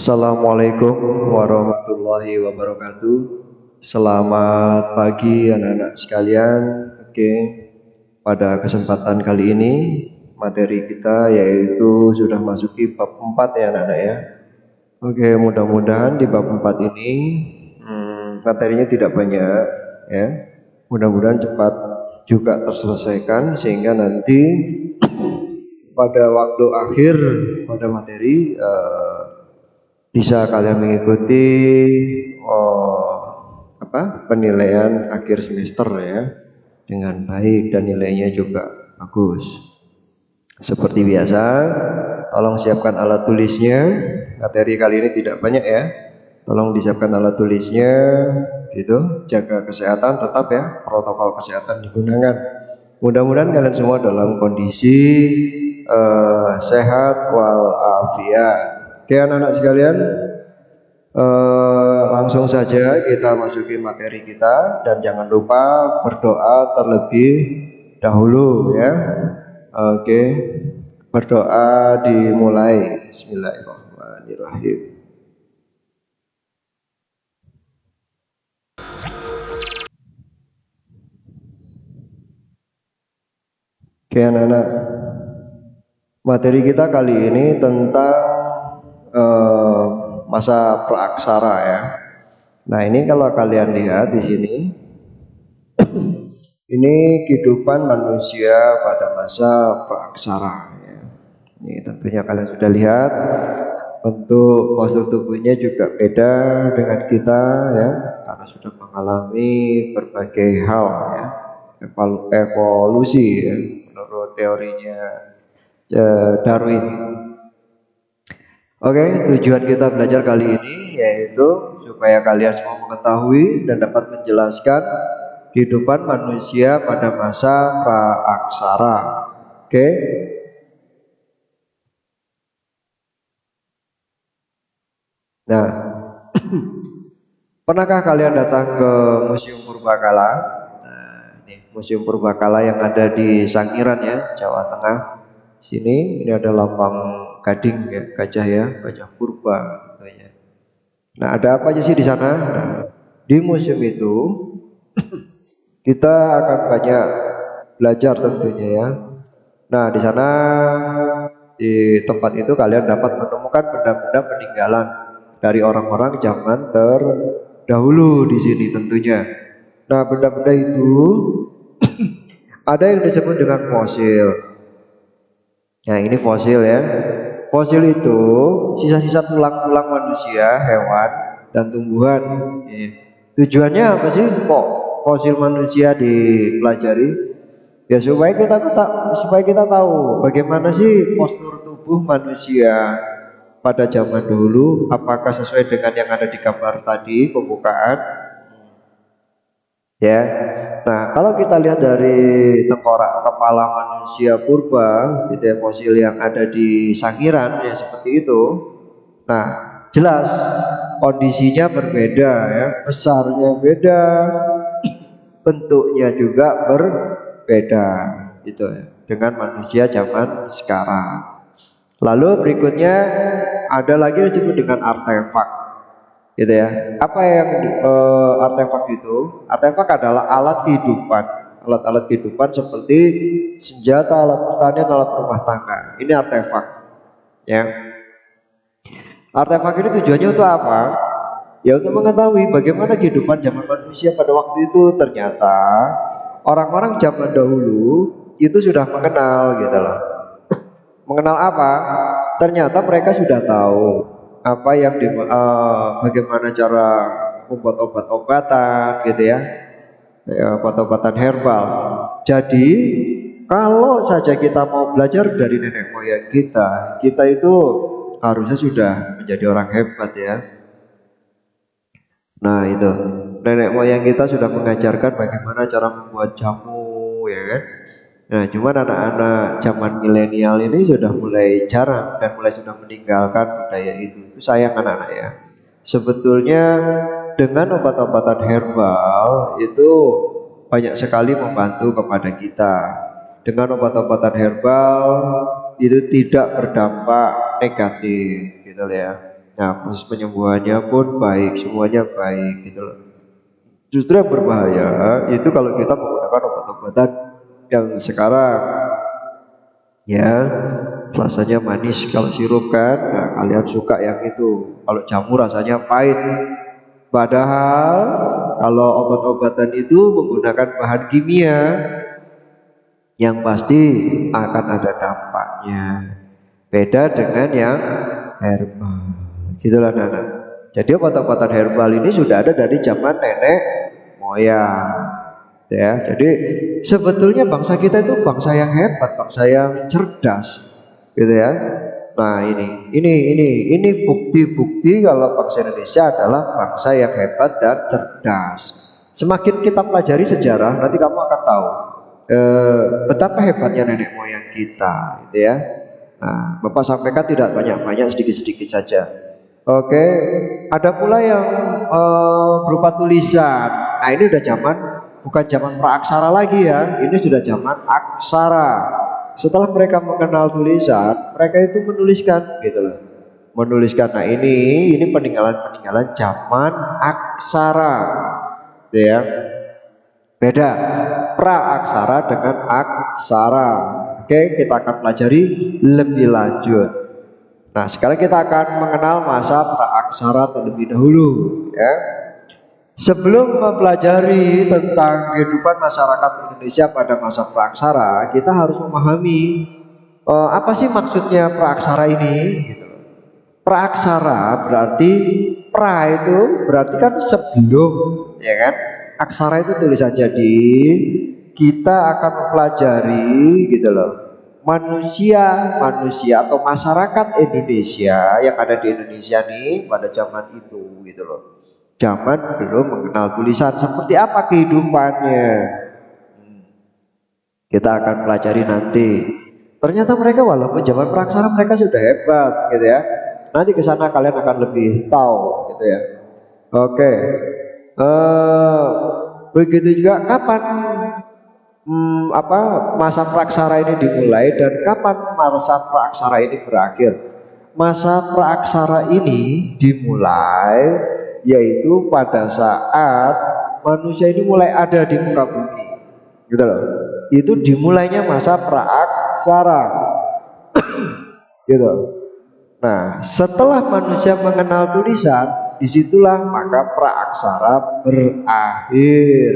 Assalamualaikum warahmatullahi wabarakatuh. Selamat pagi anak-anak sekalian. Oke, pada kesempatan kali ini materi kita yaitu sudah masuki bab 4 ya anak-anak ya. Oke, mudah-mudahan di bab 4 ini materinya tidak banyak ya. Mudah-mudahan cepat juga terselesaikan sehingga nanti pada waktu akhir pada materi bisa kalian mengikuti penilaian akhir semester ya dengan baik dan nilainya juga bagus. Seperti biasa, tolong siapkan alat tulisnya. Materi kali ini tidak banyak ya. Tolong disiapkan alat tulisnya gitu. Jaga kesehatan tetap ya, protokol kesehatan digunakan. Mudah-mudahan kalian semua dalam kondisi sehat walafiat. Oke anak-anak sekalian, langsung saja kita masuki materi kita dan jangan lupa berdoa terlebih dahulu ya. Oke, berdoa dimulai. Bismillahirrahmanirrahim. Oke anak-anak, materi kita kali ini tentang masa praaksara ya. Nah ini kalau kalian lihat di sini, ini kehidupan manusia pada masa praaksara ya. Ini tentunya kalian sudah lihat bentuk postur tubuhnya juga beda dengan kita ya, karena sudah mengalami berbagai hal ya, evolusi ya, menurut teorinya Darwin. Oke, tujuan kita belajar kali ini yaitu supaya kalian semua mengetahui dan dapat menjelaskan kehidupan manusia pada masa praaksara. Oke. Nah, pernahkah kalian datang ke Museum Purbakala? Nah, ini Museum Purbakala yang ada di Sangiran ya, Jawa Tengah. Sini ini ada lambang gading ya, gajah ya, gajah purba tentunya. Nah, ada apa aja sih di sana? Nah, di museum itu kita akan banyak belajar tentunya ya. Nah, di sana di tempat itu kalian dapat menemukan benda-benda peninggalan dari orang-orang zaman terdahulu di sini tentunya. Nah, benda-benda itu ada yang disebut dengan fosil. Nah, ini fosil ya. Fosil itu sisa-sisa tulang-tulang manusia, hewan, dan tumbuhan. Tujuannya apa sih kok fosil manusia dipelajari? Ya supaya kita tahu bagaimana sih postur tubuh manusia pada zaman dulu, apakah sesuai dengan yang ada di gambar tadi pembukaan ya. Nah, kalau kita lihat dari tengkorak kepala manusia purba gitu ya, fosil yang ada di Sangiran ya seperti itu. Nah, jelas kondisinya berbeda ya, besarnya beda, bentuknya juga berbeda gitu ya dengan manusia zaman sekarang. Lalu berikutnya ada lagi disebut dengan artefak gitu ya. Apa yang artefak itu? Artefak adalah alat kehidupan, alat-alat kehidupan seperti senjata, alat pertanian, alat rumah tangga. Ini artefak ya. Artefak ini tujuannya untuk apa? Ya untuk mengetahui bagaimana kehidupan zaman manusia pada waktu itu. Ternyata orang-orang zaman dahulu itu sudah mengenal gitu loh. Mengenal apa? Ternyata mereka sudah tahu apa yang bagaimana cara membuat obat-obatan gitu ya, obat-obatan herbal. Jadi kalau saja kita mau belajar dari nenek moyang kita itu harusnya sudah menjadi orang hebat ya. Nah itu nenek moyang kita sudah mengajarkan bagaimana cara membuat jamu ya kan. Nah cuman anak-anak zaman milenial ini sudah mulai jarang dan mulai sudah meninggalkan budaya itu sayang anak-anak ya. Sebetulnya dengan obat-obatan herbal itu banyak sekali membantu kepada kita. Dengan obat-obatan herbal itu tidak berdampak negatif gitu ya. Nah, proses penyembuhannya pun baik, semuanya baik gitu loh. Justru yang berbahaya itu kalau kita menggunakan obat-obatan yang sekarang ya rasanya manis kalau sirup kan, nah kalian suka yang itu. Kalau jamu rasanya pahit, padahal kalau obat-obatan itu menggunakan bahan kimia yang pasti akan ada dampaknya, beda dengan yang herbal gitulah Nana. Jadi obat-obatan herbal ini sudah ada dari zaman nenek moyang ya. Jadi sebetulnya bangsa kita itu bangsa yang hebat, bangsa yang cerdas gitu ya. Nah ini bukti-bukti kalau bangsa Indonesia adalah bangsa yang hebat dan cerdas. Semakin kita pelajari sejarah, nanti kamu akan tahu betapa hebatnya nenek moyang kita gitu ya. Nah, Bapak sampaikan tidak banyak-banyak, sedikit-sedikit saja. Oke, ada pula yang berupa tulisan. Nah, ini udah zaman, bukan zaman praaksara lagi ya. Ini sudah zaman aksara. Setelah mereka mengenal tulisan, mereka itu menuliskan gitu loh. Menuliskan. Nah, ini peninggalan-peninggalan zaman aksara. Gitu ya. Beda praaksara dengan aksara. Oke, kita akan pelajari lebih lanjut. Nah, sekarang kita akan mengenal masa praaksara terlebih dahulu ya. Sebelum mempelajari tentang kehidupan masyarakat Indonesia pada masa praaksara, kita harus memahami apa sih maksudnya praaksara ini gitu. Praaksara berarti pra itu berarti kan sebelum, ya kan? Aksara itu tulisan. Jadi kita akan mempelajari gitu loh manusia atau masyarakat Indonesia yang ada di Indonesia nih pada zaman itu gitu loh. Zaman belum mengenal tulisan, seperti apa kehidupannya. Kita akan pelajari nanti. Ternyata mereka walaupun zaman praaksara mereka sudah hebat gitu ya. Nanti ke sana kalian akan lebih tahu gitu ya. Oke. Begitu juga kapan masa praaksara ini dimulai dan kapan masa praaksara ini berakhir. Masa praaksara ini dimulai yaitu pada saat manusia ini mulai ada di muka bumi gitu loh. Itu dimulainya masa praaksara gitu. Nah, setelah manusia mengenal tulisan, disitulah maka praaksara berakhir.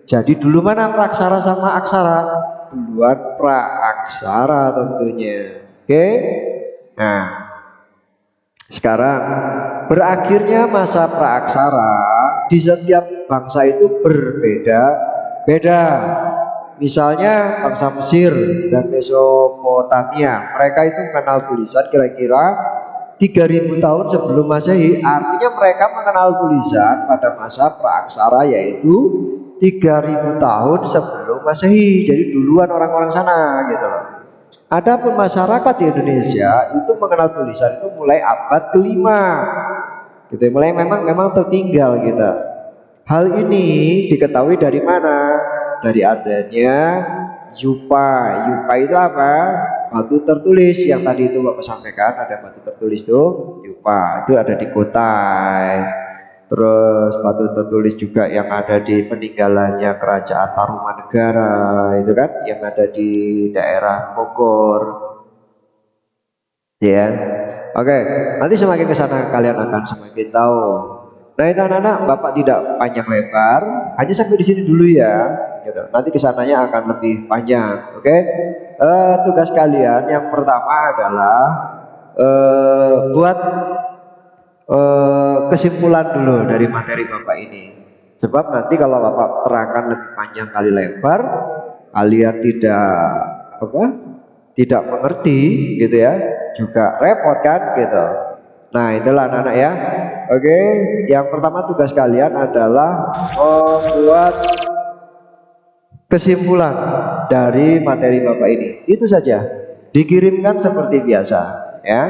Jadi dulu mana praaksara sama aksara? Duluan praaksara tentunya. Oke. Nah, sekarang berakhirnya masa praaksara di setiap bangsa itu berbeda-beda. Misalnya bangsa Mesir dan Mesopotamia, mereka itu mengenal tulisan kira-kira 3000 tahun sebelum Masehi. Artinya mereka mengenal tulisan pada masa praaksara yaitu 3000 tahun sebelum Masehi. Jadi duluan orang-orang sana gitu loh. Adapun masyarakat di Indonesia itu mengenal tulisan itu mulai abad ke-5. Gitu, mulai memang tertinggal kita. Hal ini diketahui dari mana? Dari adanya yupa. Yupa itu apa? Batu tertulis yang tadi itu Bapak sampaikan, ada batu tertulis tuh yupa. Itu ada di Kutai. Terus batu tertulis juga yang ada di peninggalannya Kerajaan Tarumanegara itu kan, yang ada di daerah Bogor. Ya. Oke, nanti semakin ke sana kalian akan semakin tahu. Nah, itu anak-anak, Bapak tidak panjang lebar, hanya sampai di sini dulu ya. Gitu. Nanti kesananya akan lebih panjang. Oke. Tugas kalian yang pertama adalah buat kesimpulan dulu dari materi Bapak ini. Sebab nanti kalau Bapak terangkan lebih panjang kali lebar, kalian tidak mengerti gitu ya, juga repot kan gitu. Nah, itulah anak-anak ya. Oke, yang pertama tugas kalian adalah membuat kesimpulan dari materi Bapak ini. Itu saja. Dikirimkan seperti biasa ya.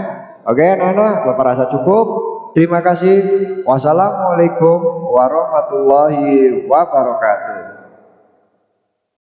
Oke, anak-anak, Bapak rasa cukup. Terima kasih. Wassalamualaikum warahmatullahi wabarakatuh.